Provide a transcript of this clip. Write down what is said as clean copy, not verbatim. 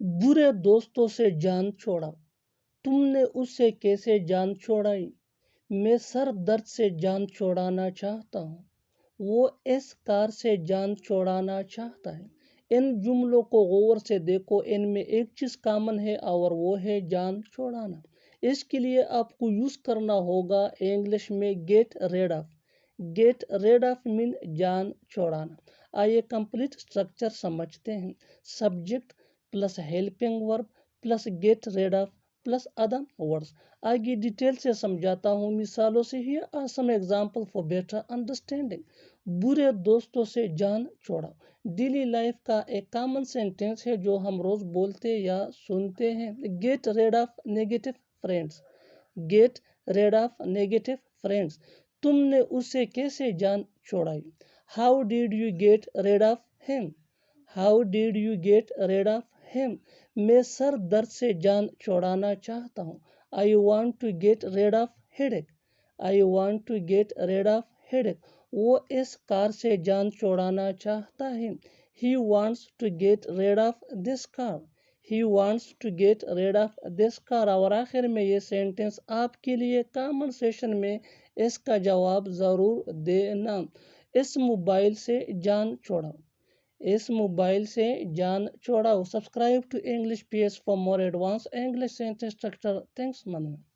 برے دوستوں سے جان چھوڑا، تم نے اس سے کیسے جان چھوڑائی؟ میں سر درد سے جان چھوڑانا چاہتا ہوں، وہ اس کار سے جان چھوڑانا چاہتا ہے۔ ان جملوں کو غور سے دیکھو، ان میں ایک چیز کامن ہے اور وہ ہے جان چھوڑانا۔ اس کے لیے آپ کو یوز کرنا ہوگا انگلش میں get rid of. Get rid of مین جان چھوڑانا۔ آئیے کمپلیٹ اسٹرکچر سمجھتے ہیں۔ Subject plus helping verb plus get rid of plus other words. آگے ڈیٹیل سے سمجھاتا ہوں مثالوں سے ہی some example for better understanding. برے دوستوں سے جان چھوڑا ڈیلی لائف کا ایک کامن سینٹینس ہے جو ہم روز بولتے یا سنتے ہیں۔ Get rid of negative friends. Get rid of negative friends. تم نے اسے کیسے جان چھوڑائی؟ How did you get rid of him? How did you get rid of him? میں سر درد سے جان چھوڑانا چاہتا ہوں۔ I want to get rid of headache. I want to get rid of headache. وہ اس کار سے جان چھوڑانا چاہتا ہے۔ He wants to get rid of this car. He wants to get rid of this car. اور آخر میں یہ سینٹنس آپ کے لیے کامن سیشن میں اس کا جواب ضرور دینا۔ اس موبائل سے جان چھوڑاؤ۔ اس موبائل سے جان چھوڑاؤ۔ Subscribe to English PS for more advanced English sentence structure. Thanks, Manu.